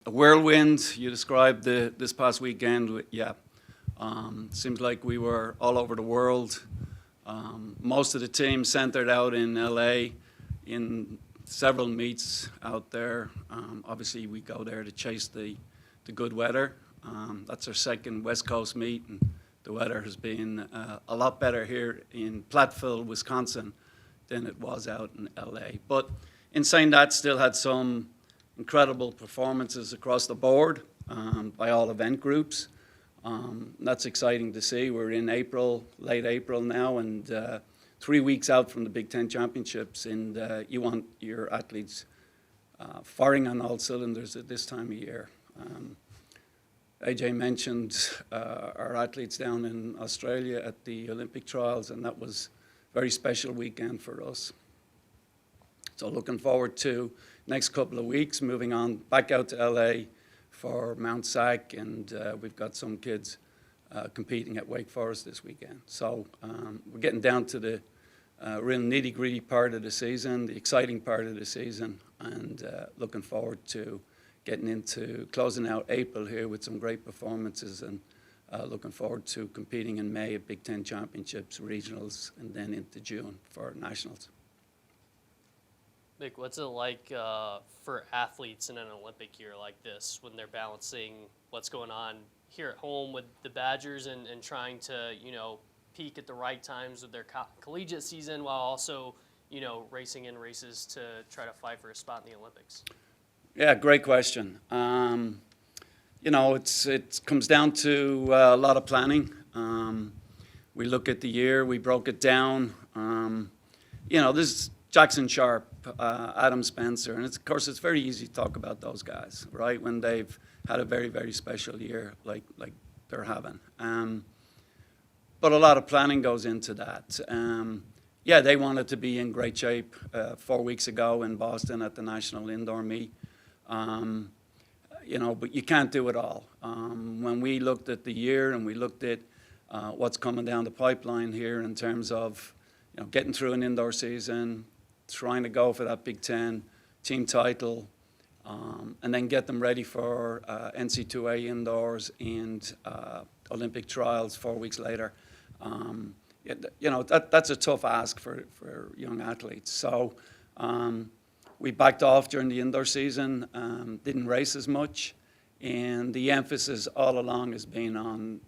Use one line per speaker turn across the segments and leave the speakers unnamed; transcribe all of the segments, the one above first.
A whirlwind, you described this past weekend. Yeah, seems like we were all over the world. Most of the team centered out in LA in several meets out there. Obviously, we go there to chase the good weather. That's our second West Coast meet, and the weather has been a lot better here in Platteville, Wisconsin, than it was out in LA. But in saying that, still had some incredible performances across the board by all event groups. That's exciting to see. We're in April, late April now, and 3 weeks out from the Big Ten Championships, and you want your athletes firing on all cylinders at this time of year. AJ mentioned our athletes down in Australia at the Olympic trials, and that was a very special weekend for us. So looking forward to next couple of weeks, moving on back out to LA for Mount Sac, and we've got some kids competing at Wake Forest this weekend. So we're getting down to the real nitty-gritty part of the season, the exciting part of the season, and looking forward to getting into closing out April here with some great performances, and looking forward to competing in May at Big Ten Championships, regionals, and then into June for nationals.
Mick, what's it like for athletes in an Olympic year like this when they're balancing what's going on here at home with the Badgers and trying to, peak at the right times with their collegiate season while also, racing in races to try to fight for a spot in the Olympics?
Yeah, great question. It comes down to a lot of planning. We look at the year, we broke it down. This is Jackson Sharp, Adam Spencer, and of course it's very easy to talk about those guys, right, when they've had a very, very special year like they're having. But a lot of planning goes into that. They wanted to be in great shape 4 weeks ago in Boston at the National Indoor Meet. But you can't do it all. When we looked at the year and we looked at what's coming down the pipeline here in terms of getting through an indoor season, trying to go for that Big Ten team title, and then get them ready for NC2A indoors and Olympic trials 4 weeks later. That's a tough ask for young athletes. So we backed off during the indoor season, didn't race as much, and the emphasis all along has been on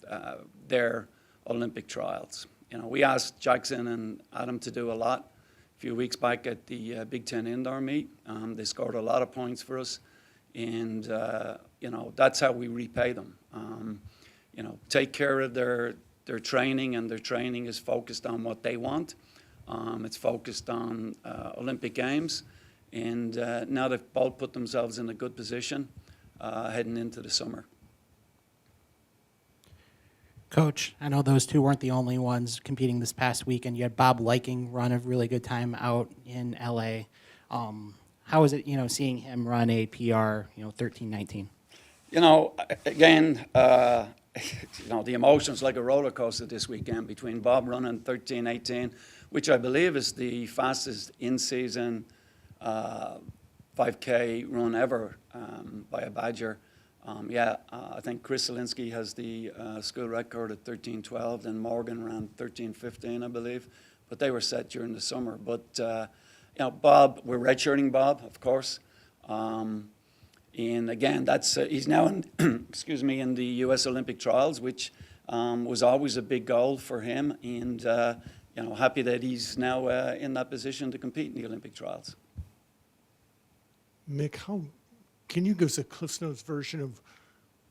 their Olympic trials. We asked Jackson and Adam to do a lot a few weeks back at the Big Ten Indoor Meet. They scored a lot of points for us, and that's how we repay them. Take care of their training, and their training is focused on what they want. It's focused on Olympic Games, and now they've both put themselves in a good position heading into the summer.
Coach, I know those two weren't the only ones competing this past weekend. You had Bob Liking run a really good time out in LA. How was it, seeing him run a PR, 13:19?
Again, the emotions like a roller coaster this weekend between Bob running 13:18, which I believe is the fastest in-season 5K run ever by a Badger. I think Chris Zielinski has the school record at 13:12, and Morgan ran 13:15, I believe. But they were set during the summer. But, Bob, we're redshirting Bob, of course. And again, he's now in, in the U.S. Olympic trials, which was always a big goal for him. And, happy that he's now in that position to compete in the Olympic trials.
Mick, can you give us a Cliff Notes version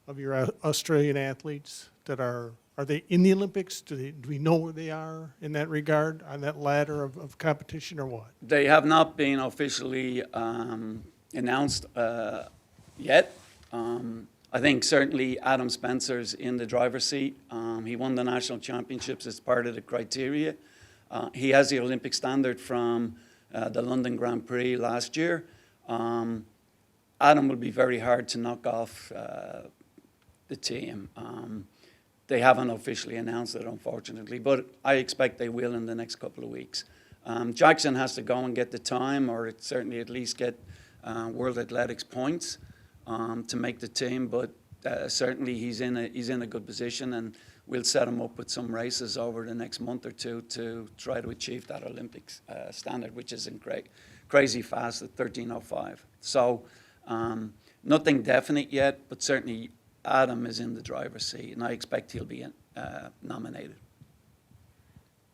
of your Australian athletes that are they in the Olympics? Do we know where they are in that regard, on that ladder of competition, or what?
They have not been officially announced yet. I think certainly Adam Spencer's in the driver's seat. He won the national championships as part of the criteria. He has the Olympic standard from the London Grand Prix last year. Adam will be very hard to knock off the team. They haven't officially announced it, unfortunately, but I expect they will in the next couple of weeks. Jackson has to go and get the time, or certainly at least get World Athletics points. to make the team, but certainly he's in a good position, and we'll set him up with some races over the next month or two to try to achieve that Olympics standard, which is crazy fast at 13:05. So nothing definite yet, but certainly Adam is in the driver's seat, and I expect he'll be nominated.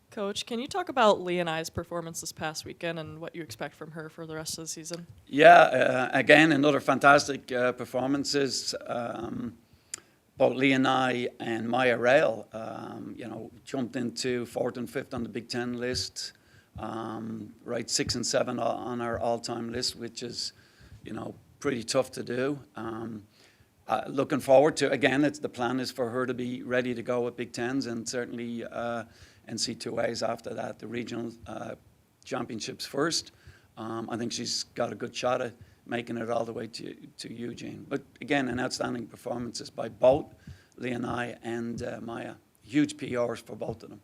Coach, can you talk about Lee and I's performance this past weekend and what you expect from her for the rest of the season?
Yeah, again, another fantastic performances. Both Lee and I and Maya Rail, jumped into 4th and 5th on the Big Ten list, right 6 and 7 on our all-time list, which is, pretty tough to do. Looking forward to, again, the plan is for her to be ready to go at Big Tens and certainly NC2As after that, the regional championships first. I think she's got a good shot at making it all the way to Eugene. But again, an outstanding performances by both Lee and I and Maya. Huge PRs for both of them.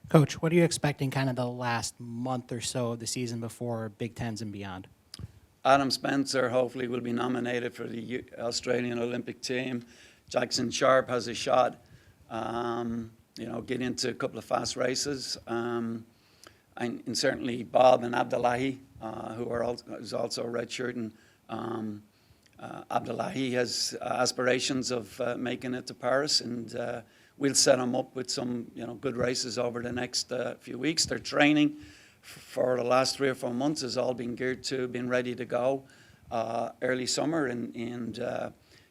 Coach, what are you expecting kind of the last month or so of the season before Big Tens and beyond?
Adam Spencer hopefully will be nominated for the Australian Olympic team. Jackson Sharp has a shot. Get into a couple of fast races. And certainly Bob and Abdullahi, who's also redshirting. Abdullahi has aspirations of making it to Paris, and we'll set him up with some good races over the next few weeks. Their training for the last 3 or 4 months has all been geared to being ready to go early summer, and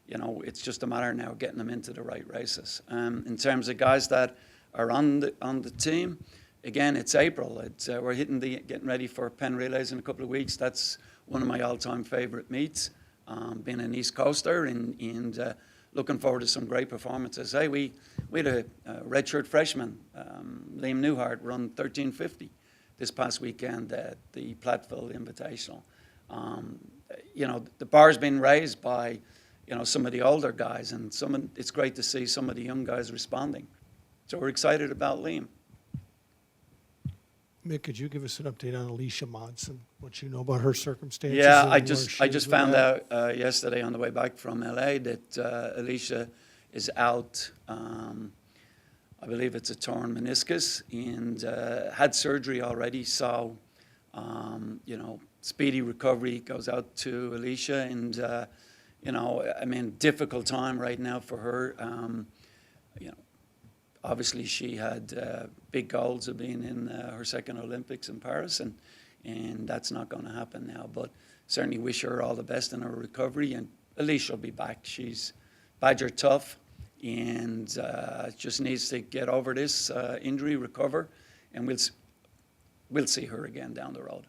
it's just a matter now of getting them into the right races. In terms of guys that are on the team, again, it's April. We're getting ready for Penn Relays in a couple of weeks. That's one of my all-time favorite meets. Being an East Coaster and looking forward to some great performances. Hey, we had a redshirt freshman, Liam Newhart, run 13:50 this past weekend at the Platteville Invitational. The bar's been raised by some of the older guys, and it's great to see some of the young guys responding. So we're excited about Liam.
Mick, could you give us an update on Alicia Monson, what you know about her circumstances?
Yeah,
and
I
where
just
she is with
found
that?
out yesterday on the way back from LA that Alicia is out. I believe it's a torn meniscus, and had surgery already. So, speedy recovery goes out to Alicia, and difficult time right now for her. Obviously, she had big goals of being in her second Olympics in Paris, and that's not going to happen now. But certainly wish her all the best in her recovery, and Alicia will be back. She's Badger tough, and just needs to get over this injury, recover, and we'll see her again down the road.